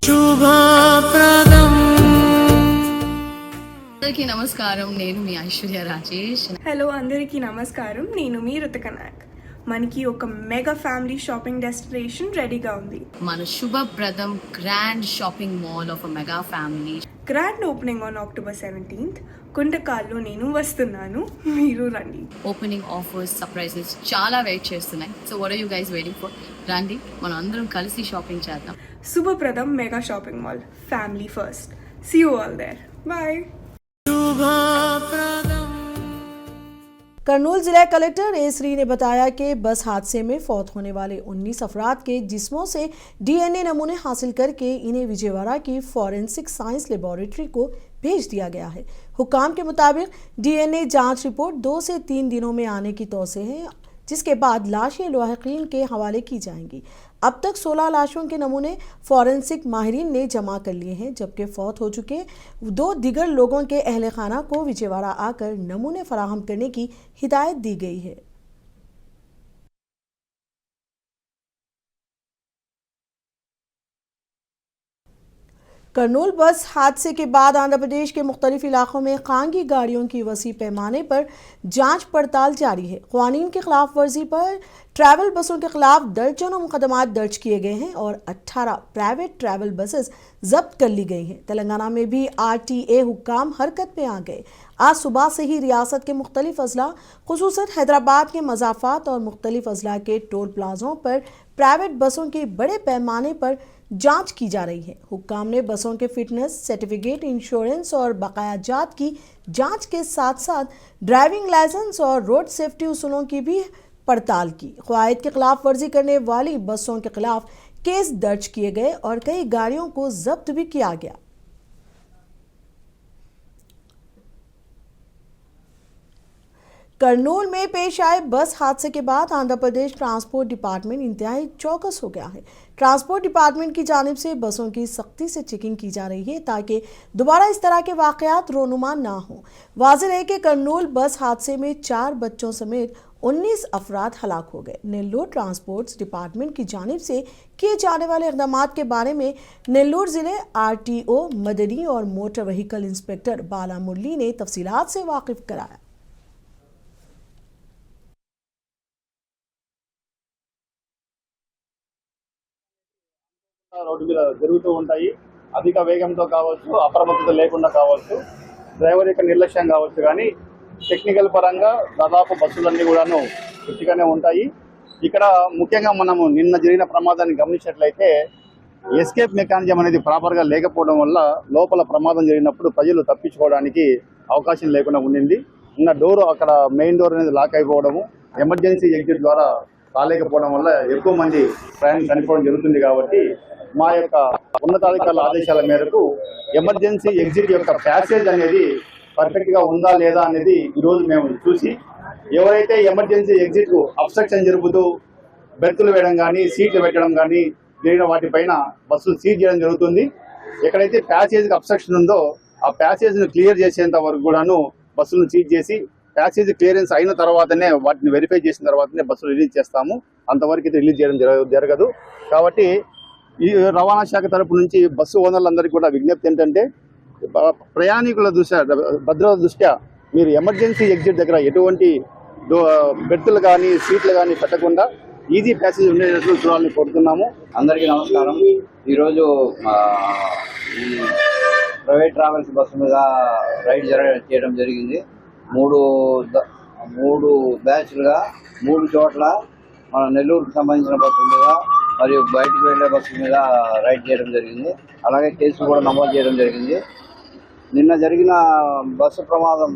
శుభప్రదం అందరికీ నమస్కారం. నేను మీ ఐశ్వర్య రాజేష్. హలో అందరికీ నమస్కారం. నేను మీ రుతిక నాయక్. మనకి ఒక మెగా ఫ్యామిలీ షాపింగ్ డెస్టినేషన్ రెడీగా ఉంది. మన Shubhapradam grand shopping mall of mega family. Grand opening on October 17th. కుంటకాల్లో నేను వస్తున్నాను, మీరు రండి. ఓపెనింగ్ ఆఫర్స్, సర్ప్రైజెస్ చాలా వెయిట్ చేస్తున్నాయి. So what are you guys waiting for? రండి, మనం అందరం కలిసి షాపింగ్ చేద్దాం. Shubhapradam mega shopping mall, family first. See you all there. Bye. Kurnool जिला कलेक्टर ए श्री ने बताया कि बस हादसे में फौत होने वाले 19 अफराद के जिस्मों से डीएनए नमूने हासिल करके इन्हें विजयवाड़ा की फॉरेंसिक साइंस लेबोरेटरी को भेज दिया गया है। हुक्काम के मुताबिक डीएनए जांच रिपोर्ट 2 से 3 दिनों में आने की तौसीह है, जिसके बाद लाशें लाहिकीन के हवाले की जाएंगी। अब तक 16 लाशों के नमूने फॉरेंसिक माहिरीन ने जमा कर लिए हैं, जबकि फौत हो चुके 2 दिगर लोगों के अहले खाना को विजयवाड़ा आकर नमूने फराहम करने की हिदायत दी गई है। करनूल बस हादसे के बाद आंध्र प्रदेश के मुख्तलिफ इलाकों में खानगी गाड़ियों की वसी पैमाने पर जांच पड़ताल जारी है। क़वानीन की खिलाफ वर्जी पर ट्रैवल बसों के खिलाफ दर्जनों मुकदमात दर्ज किए गए हैं और 18 प्राइवेट ट्रैवल बसेस जब्त कर ली गई हैं। तेलंगाना में भी RTA हुक्काम हरकत में आ गए। आज सुबह से ही रियासत के मुख्तलिफ अजला, खुसूसन हैदराबाद के मज़ाफ़ात और मुख्तलिफ अजला के टोल प्लाजों पर प्राइवेट बसों की बड़े पैमाने पर जांच की जा रही है। हुक्काम ने बसों के फिटनेस सर्टिफिकेट, इंश्योरेंस और बकायाजात की जांच के साथ साथ ड्राइविंग लाइसेंस और रोड सेफ्टी उसूलों की भी पड़ताल की। क़वायद की खिलाफ वर्जी करने वाली बसों के खिलाफ केस दर्ज किए गए और कई गाड़ियों को जब्त भी किया गया। करनूल में पेश आए बस हादसे के बाद आंध्र प्रदेश ट्रांसपोर्ट डिपार्टमेंट इंतहाई चौकस हो गया है। ट्रांसपोर्ट डिपार्टमेंट की जानिब से बसों की सख्ती से चेकिंग की जा रही है ताकि दोबारा इस तरह के वाकयात रोनुमा ना हो। वाज़ेह है कि करनूल बस हादसे में 4 बच्चों समेत 19 अफराद हलाक हो गए। नेल्लोर ट्रांसपोर्ट डिपार्टमेंट की जानिब से किए जाने वाले इक़दाम के बारे में नेल्लोर ज़िले RTO मदनी और मोटर व्हीकल इंस्पेक्टर बाला मुरली ने तफसीलात से वाकिफ कराया। రోడ్డు మీద జరుగుతూ ఉంటాయి. అధిక వేగంతో కావచ్చు, అప్రమత్తత లేకుండా కావచ్చు, డ్రైవర్ యొక్క నిర్లక్ష్యం కావచ్చు, కానీ టెక్నికల్ పరంగా దాదాపు బస్సులన్నీ కూడాను పూర్తిగానే ఉంటాయి. ఇక్కడ ముఖ్యంగా మనము నిన్న జరిగిన ప్రమాదాన్ని గమనించినట్లయితే ఎస్కేప్ మెకానిజం అనేది ప్రాపర్గా లేకపోవడం వల్ల లోపల ప్రమాదం జరిగినప్పుడు ప్రజలు తప్పించుకోవడానికి అవకాశం లేకుండా ఉండింది. నిన్న డోర్ అక్కడ మెయిన్ డోర్ అనేది లాక్ అయిపోవడము, ఎమర్జెన్సీ ఎగ్జిట్ ద్వారా రాలేకపోవడం వల్ల ఎక్కువ మంది ప్రయాణం చనిపోవడం జరుగుతుంది. కాబట్టి మా యొక్క ఉన్నతాధికారుల ఆదేశాల మేరకు ఎమర్జెన్సీ ఎగ్జిట్ యొక్క ప్యాసేజ్ అనేది పర్ఫెక్ట్ గా ఉందా లేదా అనేది ఈరోజు మేము చూసి, ఎవరైతే ఎమర్జెన్సీ ఎగ్జిట్ కు అబ్స్ట్రక్షన్ జరుపుతూ బెర్తులు వేయడం కానీ, సీట్లు పెట్టడం కానీ జరిగిన వాటిపైన బస్సులు సీజ్ చేయడం జరుగుతుంది. ఎక్కడైతే ప్యాసేజ్ కి అబ్స్ట్రక్షన్ ఉందో ఆ ప్యాసేజ్ ను క్లియర్ చేసేంత వరకు కూడాను బస్సులను సీజ్ చేసి, ప్యాసేజ్ క్లియరెన్స్ అయిన తర్వాతనే వాటిని వెరిఫై చేసిన తర్వాతనే బస్సులు రిలీజ్ చేస్తాము. అంతవరకు అయితే రిలీజ్ చేయడం జరగదు. కాబట్టి ఈ రవాణా శాఖ తరపు నుంచి బస్సు ఓనర్లందరికీ కూడా విజ్ఞప్తి ఏంటంటే, ప్రయాణికుల భద్రత దృష్ట్యా మీరు ఎమర్జెన్సీ ఎగ్జిట్ దగ్గర ఎటువంటి బెర్తులు కానీ, సీట్లు కానీ పెట్టకుండా ఈజీ ప్యాసేజ్ ఉండేటట్లు చూడాలని కోరుతున్నాము. అందరికీ నమస్కారం. ఈరోజు ఈ ప్రైవేట్ ట్రావెల్స్ బస్సు మీద రైడ్ చేయడం జరిగింది. మూడు బ్యాచ్లుగా 3 చోట్ల మన నెల్లూరుకు సంబంధించిన బస్సుల మీద మరియు బయటకు వెళ్లే బస్సుల మీద రైడ్ చేయడం జరిగింది. అలాగే కేసులు కూడా నమోదు చేయడం జరిగింది. నిన్న జరిగిన బస్సు ప్రమాదం,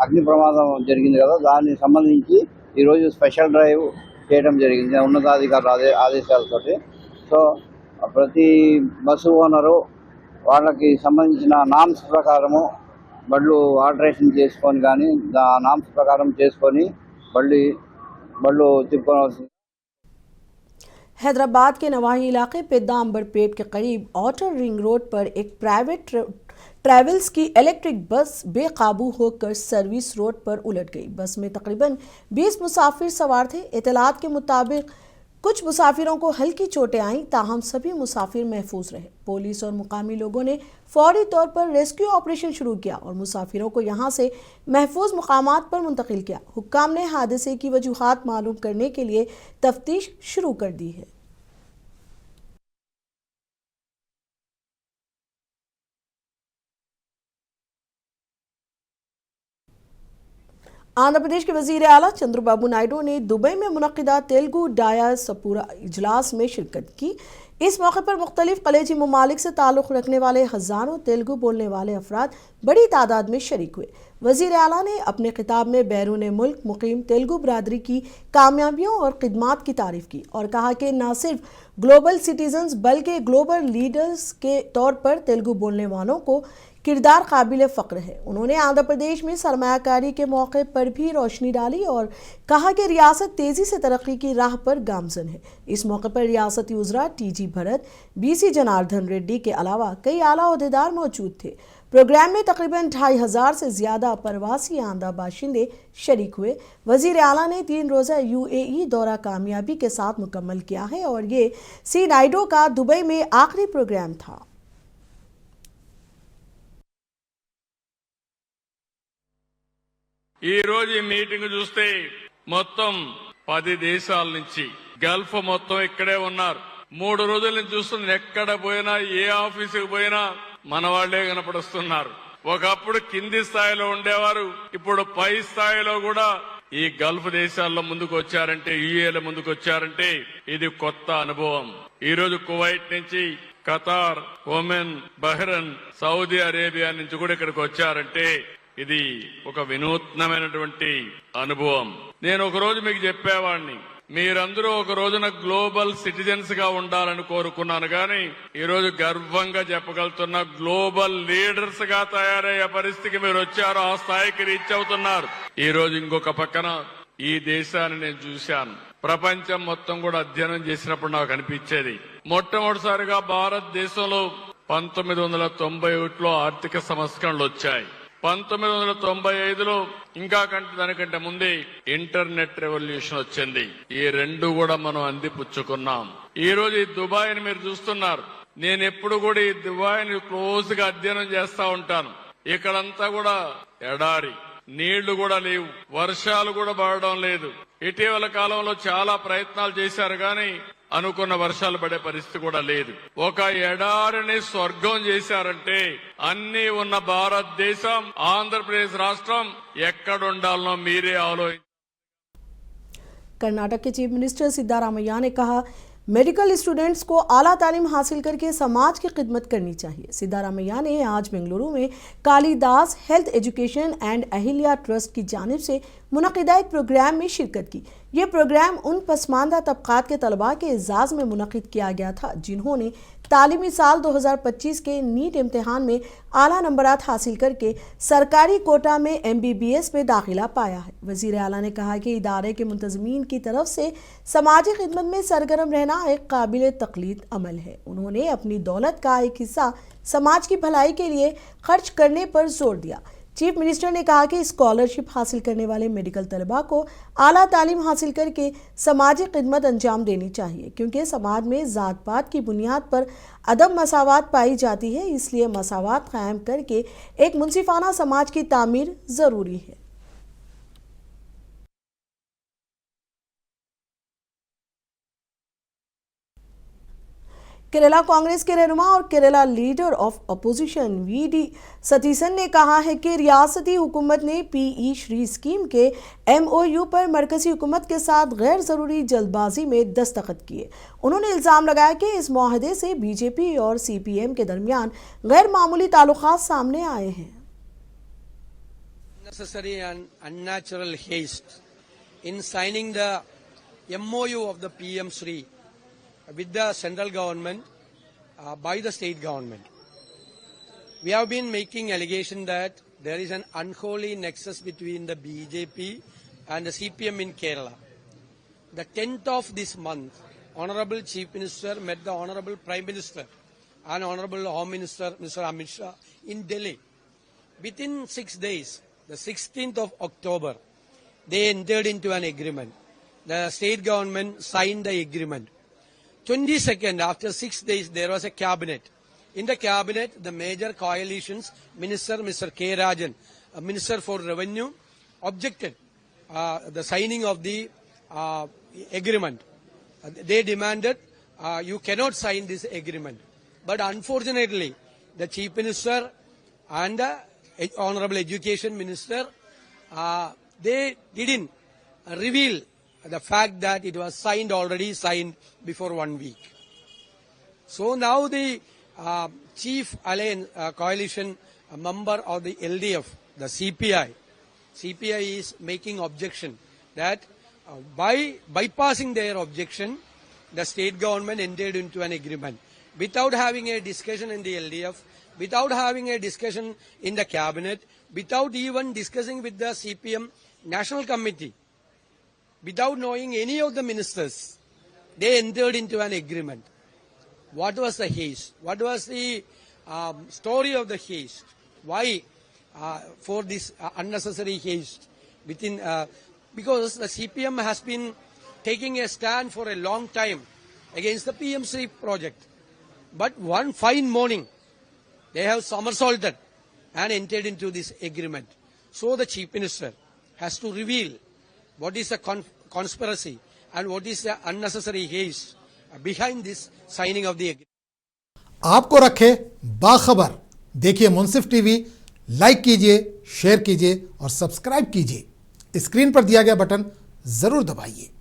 అగ్ని ప్రమాదం జరిగింది కదా, దానికి సంబంధించి ఈరోజు స్పెషల్ డ్రైవ్ చేయడం జరిగింది ఉన్నతాధికారుల ఆదేశాలతోటి. సో ప్రతి బస్సు ఓనరు వాళ్ళకి సంబంధించిన నామ్స్ ప్రకారము బళ్ళు ఆల్టరేషన్ చేసుకొని కానీ నామ్స్ ప్రకారం చేసుకొని బళ్ళు తిప్పుకోవాల్సింది। हैदराबाद के नवाही इलाके पेद्दांबरपेट के करीब आउटर रिंग रोड पर एक प्राइवेट ट्रैवल्स की इलेक्ट्रिक बस बेकाबू होकर सर्विस रोड पर उलट गई। बस में तकरीबन 20 मुसाफिर सवार थे। इतलात के मुताबिक कुछ मुसाफिरों को हल्की चोटें आईं, ताहम सभी मुसाफिर महफूज रहे। पुलिस और मुकामी लोगों ने फौरी तौर पर रेस्क्यू ऑपरेशन शुरू किया और मुसाफिरों को यहां से महफूज मुकामात पर मुंतकिल किया। हुक्काम ने हादसे की वजूहात मालूम करने के लिए तफ्तीश शुरू कर दी है। आंध्र प्रदेश के वजीर आला चंद्रबाबू नायडू ने दुबई में मुनक्किदा तेलुगु डायास्पोरा इजलास में शिरकत की। इस मौके पर मुख्तलिफ खलीजी ममालिक से ताल्लुक़ रखने वाले हज़ारों तेलुगु बोलने वाले अफराद बड़ी तादाद में शरीक हुए। वज़ीर आला ने अपने खिताब में बैरून मुल्क मुकीम तेलुगु बरादरी की कामयाबियों और खिदमात की तारीफ की और कहा कि न सिर्फ ग्लोबल सिटीजन्स बल्कि ग्लोबल लीडर्स के तौर पर तेलुगु बोलने वालों को किरदार काबिल फ़ख्र है। उन्होंने आंध्र प्रदेश में सरमायाकारी के मौके पर भी रोशनी डाली और कहा कि रियासत तेज़ी से तरक्की की राह पर गामज़न है। इस मौके पर रियासती उज़रा टी.जी. भरत, बी.सी. जनार्दन रेड्डी के अलावा कई आला ओहदेदार मौजूद थे। प्रोग्राम में तकरीबन 2500 से ज़्यादा प्रवासी आंध्रा बाशिंदे शरीक हुए। वज़ीर आला ने 3 रोज़ा UAE दौरा कामयाबी के साथ मुकम्मल किया है और ये सी नायडू का दुबई में आखिरी प्रोग्राम था। ఈ రోజు ఈ మీటింగ్ చూస్తే మొత్తం 10 దేశాల నుంచి గల్ఫ్ మొత్తం ఇక్కడే ఉన్నారు. 3 రోజుల నుంచి చూస్తున్న ఎక్కడ పోయినా ఏ ఆఫీసుకు పోయినా మన వాళ్లే కనపడుస్తున్నారు. ఒకప్పుడు కింది స్థాయిలో ఉండేవారు, ఇప్పుడు పై స్థాయిలో కూడా ఈ గల్ఫ్ దేశాల్లో ముందుకు వచ్చారంటే, యుఏలో ముందుకు వచ్చారంటే ఇది కొత్త అనుభవం. ఈ రోజు కువైట్ నుంచి, Qatar, Oman, Bahrain, Saudi Arabia నుంచి కూడా ఇక్కడికి వచ్చారంటే ఇది ఒక వినూత్నమైనటువంటి అనుభవం. నేను ఒక రోజు మీకు చెప్పేవాడిని, మీరందరూ ఒక రోజున గ్లోబల్ సిటిజన్స్ గా ఉండాలని కోరుకున్నాను, కానీ ఈ రోజు గర్వంగా చెప్పగలుగుతున్న గ్లోబల్ లీడర్స్ గా తయారయ్యే పరిస్థితికి మీరు వచ్చారు, ఆ స్థాయికి రీచ్ అవుతున్నారు. ఈ రోజు ఇంకొక పక్కన ఈ దేశాన్ని నేను చూశాను. ప్రపంచం మొత్తం కూడా అధ్యయనం చేసినప్పుడు నాకు అనిపించేది, మొట్టమొదటిసారిగా భారతదేశంలో 1991లో ఆర్థిక సంస్కరణలు వచ్చాయి. 1995లో ఇంకా దానికంటే ముందే ఇంటర్నెట్ రెవల్యూషన్ వచ్చింది. ఈ రెండు కూడా మనం అందిపుచ్చుకున్నాం. ఈ రోజు ఈ దుబాయ్ని మీరు చూస్తున్నారు. నేను ఎప్పుడు కూడా ఈ దుబాయ్ని క్లోజ్ గా అధ్యయనం చేస్తా ఉంటాను. ఇక్కడంతా కూడా ఎడారి, నీళ్లు కూడా లేవు, వర్షాలు కూడా పడడం లేదు. ఇటీవల కాలంలో చాలా ప్రయత్నాలు చేశారు, కానీ అనుకున్న వర్షాలు పడే పరిస్థితి కూడా లేదు. ఒక ఎడారిని స్వర్గం చేశారంటే అన్ని ఉన్న భారతదేశం, ఆంధ్రప్రదేశ్ రాష్ట్రం ఎక్కడుండాలనో మీరే ఆలోచించండి. कर्नाटक के चीफ मिनिस्टर सिद्धारामैया ने कहा, मेडिकल स्टूडेंट्स को आला तालीम हासिल करके समाज की खिदमत करनी चाहिए। सिद्धारामैया ने आज बेंगलुरु में Kalidas health education and Ahilya trust की जानिब से मुनक़िदा एक प्रोग्राम में शिरकत की। ये प्रोग्राम उन पसमानदा तबक़ात के तलबा के एजाज़ में मुनक़िद किया गया था जिन्होंने तालीमी साल 2025 के नीट इम्तिहान में आला नंबरात हासिल करके सरकारी कोटा में MBBS में दाखिला पाया है। वज़ीर आला ने कहा कि इदारे के मुंतज़मीन की तरफ से समाजी खिदमत में सरगर्म रहना एक काबिल तक़लीद अमल है। उन्होंने अपनी दौलत का एक हिस्सा समाज की भलाई के लिए खर्च करने पर जोर दिया। चीफ मिनिस्टर ने कहा कि स्कॉलरशिप हासिल करने वाले मेडिकल तलबा को आला तालीम हासिल करके समाजी खिदमत अंजाम देनी चाहिए, क्योंकि समाज में ज़ात पात की बुनियाद पर अदम मसावात पाई जाती है। इसलिए मसावात कायम करके एक मुनसिफाना समाज की तामीर ज़रूरी है। केरला कांग्रेस के रहनुमा और Kerala leader of opposition VD Satheesan ने कहा है कि रियासती हुकूमत ने PE श्री स्कीम के MOU पर मरकजी हुकूमत के साथ गैर ज़रूरी जल्दबाजी में दस्तखत किए। उन्होंने इल्ज़ाम लगाया कि इस मुआहदे से BJP और CPM के दरमियान गैर मामूली ताल्लुकात सामने आए हैं। Necessary and unnatural haste in signing the MOU of the PM Shri with the central government by the state government. We have been making allegation that there is an unholy nexus between the BJP and the CPM in Kerala. The 10th of this month, Honorable Chief Minister met the Honorable Prime Minister and Honorable Home Minister Mr. Amit Shah in Delhi. Within 6 days, the 16th of October, they entered into an agreement. the state government signed the agreement. 22nd, after 6 days, there was a cabinet. In the cabinet, the major coalitions, Minister Mr. K. Rajan, Minister for Revenue, objected the signing of the agreement. They demanded, you cannot sign this agreement. But unfortunately, the Chief Minister and the Honorable Education Minister, they didn't reveal the fact that it was already signed before 1 week. So now the chief alliance coalition member of the LDF, the CPI is making objection that by bypassing their objection, the state government entered into an agreement without having a discussion in the LDF, without having a discussion in the cabinet, without even discussing with the CPM National Committee, without knowing any of the ministers. They entered into an agreement. What was the haste? What was the story of the haste? Why for this unnecessary haste? Because the CPM has been taking a stand for a long time against the PMC project. But one fine morning, they have somersaulted and entered into this agreement. So the Chief Minister has to reveal what is the conspiracy and what is the unnecessary haste behind this signing of the agreement. आपको रखे बाखबर। देखिए मुंसिफ TV, like कीजिए, share कीजिए और subscribe कीजिए। Screen पर दिया गया बटन जरूर दबाइए।